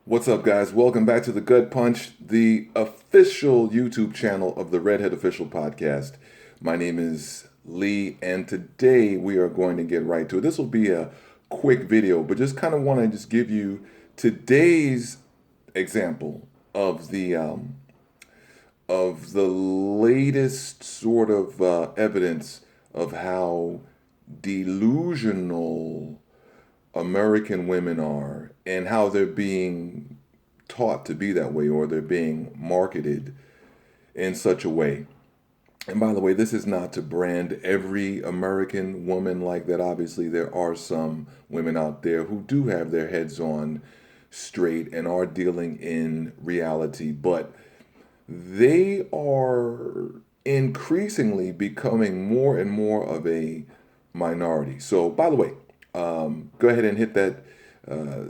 What's up, guys? Welcome back to the Gut Punch, the official YouTube channel of the Redhead Official Podcast. My name is Lee, and today we are going to get right to it. This will be a quick video, but just kind of want to just give you today's example of the latest sort of evidence of how delusional American women are and how they're being taught to be that way, or they're being marketed in such a way. And by the way, this is not to brand every American woman like that. Obviously, there are some women out there who do have their heads on straight and are dealing in reality, but they are increasingly becoming more and more of a minority. So, by the way, go ahead and hit that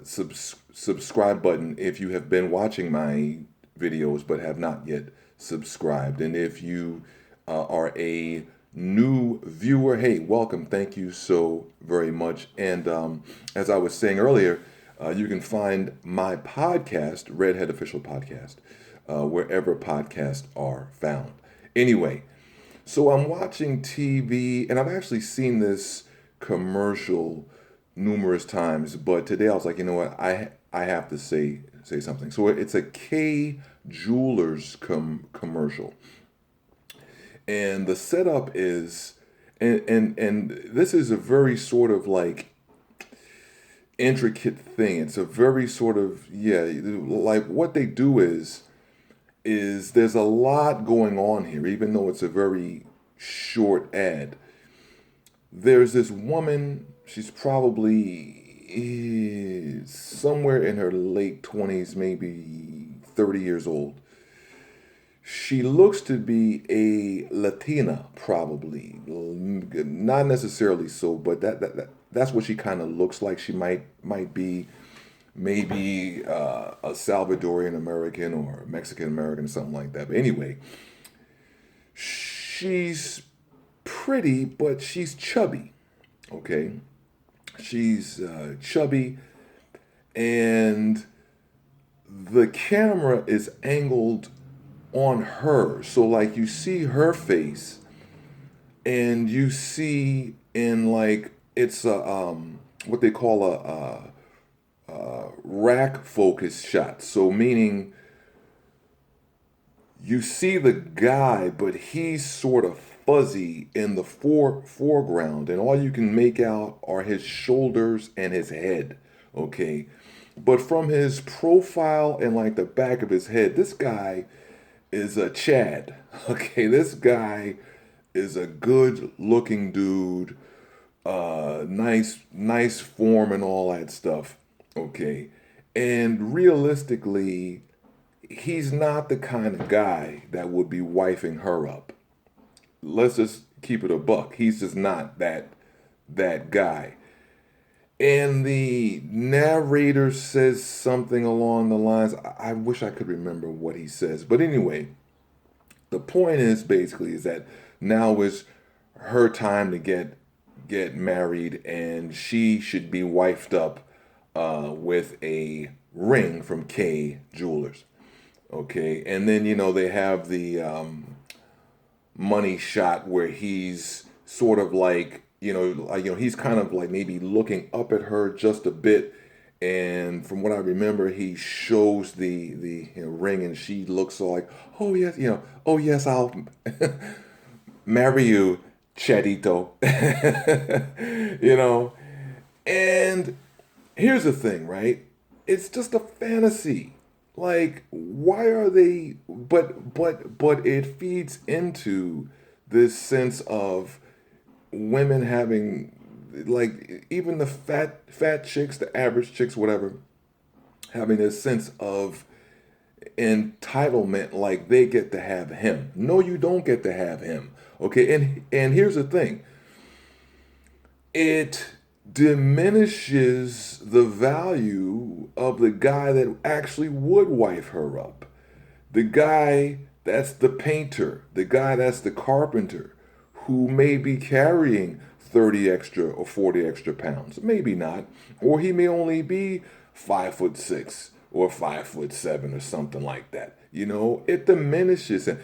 subscribe button if you have been watching my videos but have not yet subscribed. And if you are a new viewer, hey, welcome. Thank you so very much. And as I was saying earlier, you can find my podcast, Redhead Official Podcast, wherever podcasts are found. Anyway, so I'm watching TV, and I've actually seen this commercial numerous times, but today I was like, you know what, I have to say something. So it's a K Jewelers commercial, and the setup is, and this is a very sort of like intricate thing. It's a very sort of, yeah, like what they do is there's a lot going on here, even though it's a very short ad. There's this woman, she's probably somewhere in her late 20s, maybe 30 years old. She looks to be a Latina, probably. Not necessarily so, but that's what she kind of looks like. She might be maybe a Salvadorian American or Mexican American, something like that. But anyway, she's pretty, but she's chubby. Okay, she's chubby, and the camera is angled on her. So, like, you see her face, and you see in like it's a what they call a rack focus shot. So, meaning you see the guy, but he's sort of fuzzy in the foreground, and all you can make out are his shoulders and his head. Okay, but from his profile and like the back of his head, this guy is a Chad. Okay, this guy is a good looking dude, nice form and all that stuff. Okay, and realistically, he's not the kind of guy that would be wifing her up. Let's just keep it a buck. He's just not that guy. And the narrator says something along the lines, I wish I could remember what he says. But anyway, the point is basically is that now is her time to get married, and she should be wifed up with a ring from K Jewelers. Okay, and then they have the money shot where he's sort of like he's kind of like maybe looking up at her just a bit, and from what I remember, he shows the ring, and she looks all like, oh yes, oh yes, I'll marry you, Chadito. you know, and here's the thing, right? It's just a fantasy. Like, why are they? But it feeds into this sense of women having, like, even the fat chicks, the average chicks, whatever, having this sense of entitlement, like they get to have him. No, you don't get to have him. Okay, and here's the thing. It diminishes the value of the guy that actually would wife her up. The guy that's the painter, the guy that's the carpenter, who may be carrying 30 extra or 40 extra pounds. Maybe not. Or he may only be 5'6", or 5'7" or something like that. You know, it diminishes it.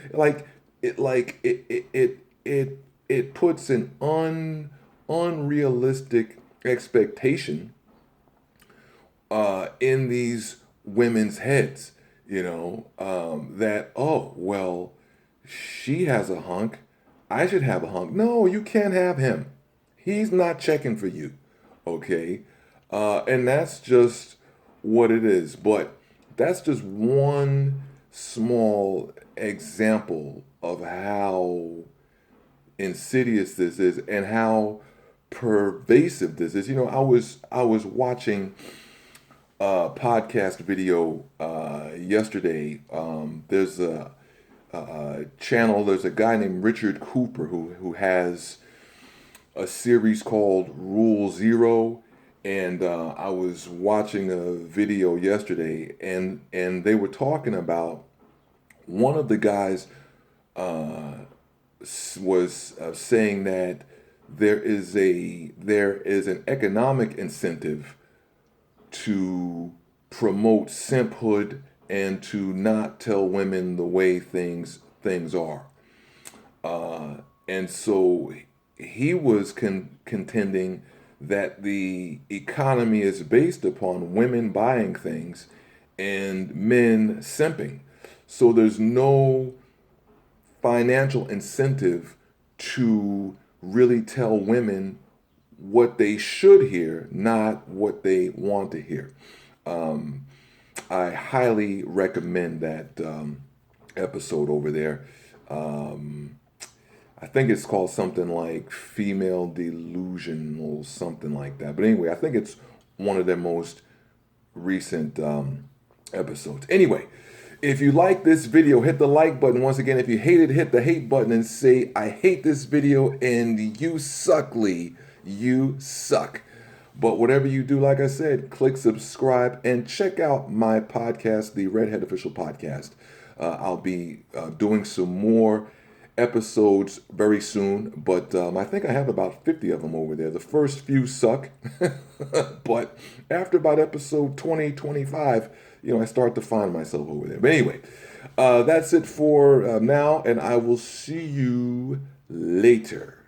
It puts an unrealistic expectation in these women's heads. You know, that, oh well, she has a hunk, I should have a hunk. No, you can't have him. He's not checking for you. Okay, and that's just what it is. But that's just one small example of how insidious this is and how pervasive this is. You know, I was watching a podcast video yesterday. There's a channel. There's a guy named Richard Cooper who has a series called Rule Zero, and I was watching a video yesterday, and they were talking about one of the guys was saying that there is an economic incentive to promote simphood and to not tell women the way things are. And so he was contending that the economy is based upon women buying things and men simping. So there's no financial incentive to really tell women what they should hear, not what they want to hear. I highly recommend that episode over there. I think it's called something like Female Delusion or something like that. But anyway, I think it's one of their most recent episodes. Anyway, if you like this video, hit the like button. Once again, if you hate it, hit the hate button and say, I hate this video and you suck, Lee. You suck. But whatever you do, like I said, click subscribe and check out my podcast, the Redhead Official Podcast. I'll be doing some more episodes very soon, but I think I have about 50 of them over there. The first few suck, but after about episode 20, 25, I start to find myself over there. But anyway, that's it for now, and I will see you later.